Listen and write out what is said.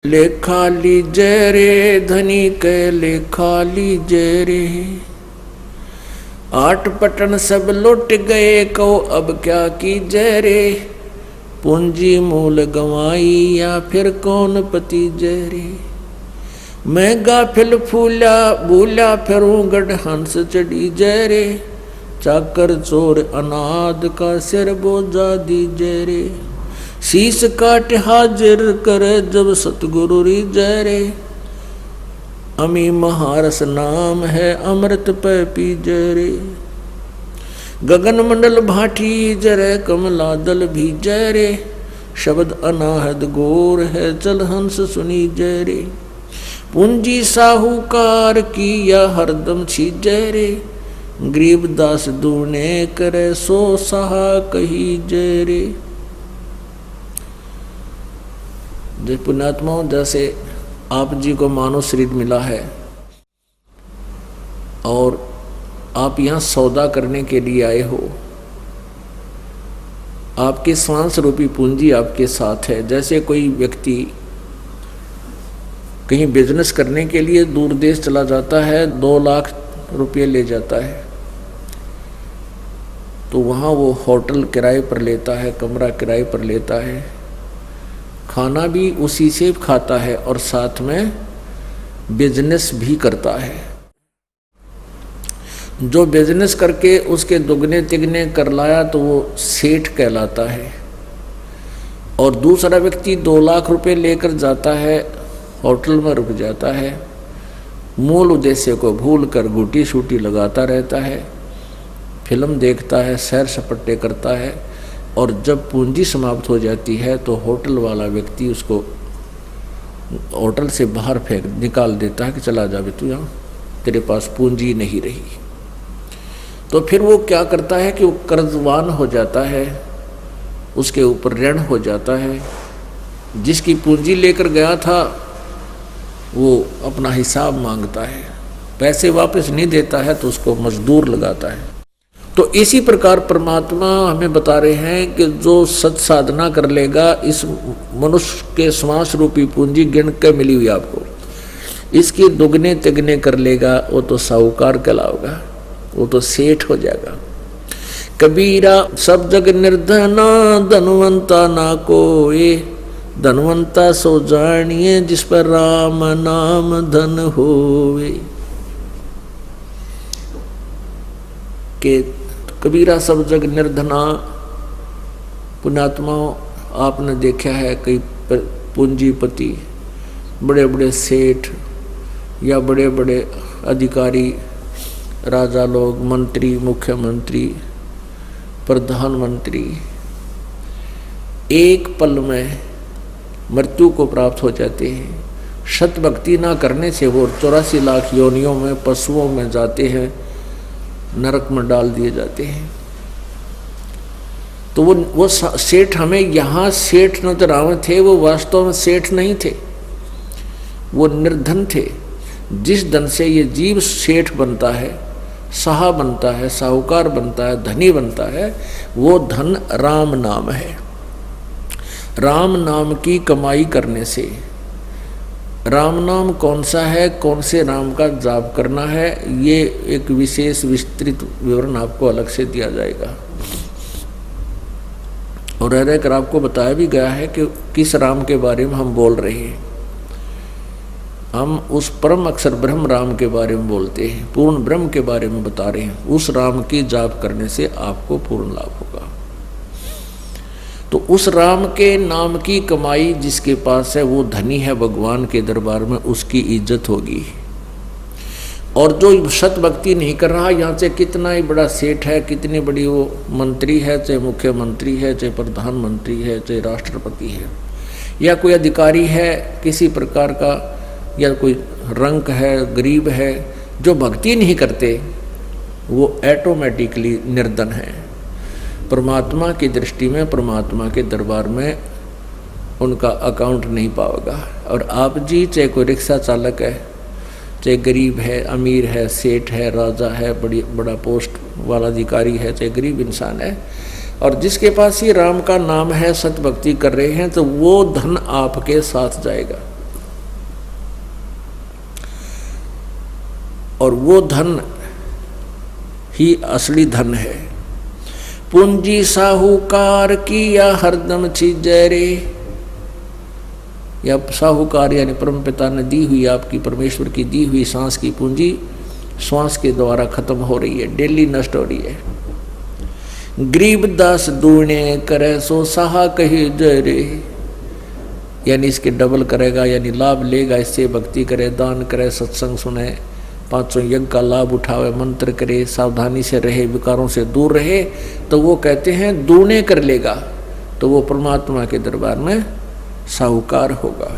लेखा लीजय रे धनी के लेखा लीजय रे। आठ पटन सब लुट गए को अब क्या कीजय रे। पूंजी मूल गंवाई या फिर कौन पति जय रे। मैं गाफिल फूला भूला फिरूं गढ़ हंस चढ़ी जय रे। चाकर चोर अनाद का सिर बोझा दीजय रे। शीश काट हाजिर करे जब सतगुरु री जय रे। अमी महारस नाम है अमृत पे पी जय रे। गगन मंडल भाटी जरे कमला दल भी जय रे। शब्द अनाहद गोर है चल हंस सुनी जय रे। पूंजी साहूकार की या हरदम छी जय रे। गरीब दास दूने करे सो सहा कही जय रे। जय पुण्यात्माओं, जैसे आप जी को मानव शरीर मिला है और आप यहाँ सौदा करने के लिए आए हो। आपके श्वास रूपी पूंजी आपके साथ है। जैसे कोई व्यक्ति कहीं बिजनेस करने के लिए दूर देश चला जाता है, 2 लाख रुपये ले जाता है, तो वहाँ वो होटल किराए पर लेता है, कमरा किराए पर लेता है, खाना भी उसी से खाता है और साथ में बिजनेस भी करता है। जो बिजनेस करके उसके दुगने तिगने कर लाया तो वो सेठ कहलाता है। और दूसरा व्यक्ति 2 लाख रुपए लेकर जाता है, होटल में रुक जाता है, मूल उद्देश्य को भूल कर गुटी शूटी लगाता रहता है, फिल्म देखता है, सैर सपट्टे करता है, और जब पूंजी समाप्त हो जाती है तो होटल वाला व्यक्ति उसको होटल से बाहर फेंक निकाल देता है कि चला जा बे तू, यहाँ तेरे पास पूंजी नहीं रही। तो फिर वो क्या करता है कि वो कर्जवान हो जाता है, उसके ऊपर ऋण हो जाता है। जिसकी पूंजी लेकर गया था वो अपना हिसाब मांगता है, पैसे वापस नहीं देता है तो उसको मजदूर लगाता है। तो इसी प्रकार परमात्मा हमें बता रहे हैं कि जो सत साधना कर लेगा, इस मनुष्य के श्वास रूपी पूंजी गिन के मिली हुई आपको, इसकी दुगने तिगने कर लेगा, वो तो साहूकार कहलाएगा, वो तो सेठ हो जाएगा। कबीरा सब जग निर्धना धनवंता ना कोई। धनवंता सो जानिए जिस पर राम नाम धन होवे। के कबीरा सब जग निर्धना। पुण्यात्माओं, आपने देखा है कई पूंजीपति, बड़े बड़े सेठ या बड़े बड़े अधिकारी, राजा लोग, मंत्री, मुख्यमंत्री, प्रधानमंत्री, एक पल में मृत्यु को प्राप्त हो जाते हैं। सत भक्ति ना करने से वो 84 लाख योनियों में पशुओं में जाते हैं, नरक में डाल दिए जाते हैं। तो वो सेठ हमें यहाँ सेठ नजर आवे थे, वो वास्तव में सेठ नहीं थे, वो निर्धन थे। जिस धन से ये जीव सेठ बनता है, साहा बनता है, साहूकार बनता है, धनी बनता है, वो धन राम नाम है। राम नाम की कमाई करने से, राम नाम कौन सा है, कौन से नाम का जाप करना है, ये एक विशेष विस्तृत विवरण आपको अलग से दिया जाएगा। और रह रहकर आपको बताया भी गया है कि किस राम के बारे में हम बोल रहे हैं। हम उस परम अक्षर ब्रह्म राम के बारे में बोलते हैं, पूर्ण ब्रह्म के बारे में बता रहे हैं। उस राम की जाप करने से आपको पूर्ण लाभ होगा। तो उस राम के नाम की कमाई जिसके पास है वो धनी है, भगवान के दरबार में उसकी इज्जत होगी। और जो सत भक्ति नहीं कर रहा, यहाँ से कितना ही बड़ा सेठ है, कितनी बड़ी वो मंत्री है, चाहे मुख्यमंत्री है, चाहे प्रधानमंत्री है, चाहे राष्ट्रपति है, या कोई अधिकारी है किसी प्रकार का, या कोई रंक है, गरीब है, जो भक्ति नहीं करते वो ऑटोमेटिकली निर्धन है। परमात्मा की दृष्टि में, परमात्मा के दरबार में उनका अकाउंट नहीं पाएगा। और आप जी चाहे कोई रिक्शा चालक है, चाहे गरीब है, अमीर है, सेठ है, राजा है, बड़ा पोस्ट वाला अधिकारी है, चाहे गरीब इंसान है, और जिसके पास ही राम का नाम है, सत भक्ति कर रहे हैं, तो वो धन आपके साथ जाएगा। और वो धन ही असली धन है। पूंजी साहूकार की या हरदम चीजै रे, या साहूकार यानी परमपिता ने दी हुई, आपकी परमेश्वर की दी हुई सांस की पूंजी श्वास के द्वारा खत्म हो रही है, डेली नष्ट हो रही है। गरीबदास दूने करे सो साहा कही जय रे, यानी इसके डबल करेगा, यानी लाभ लेगा, इससे भक्ति करे, दान करे, सत्संग सुने, पांचों यज्ञ का लाभ उठावे, मंत्र करे, सावधानी से रहे, विकारों से दूर रहे, तो वो कहते हैं दूने कर लेगा, तो वो परमात्मा के दरबार में साहूकार होगा।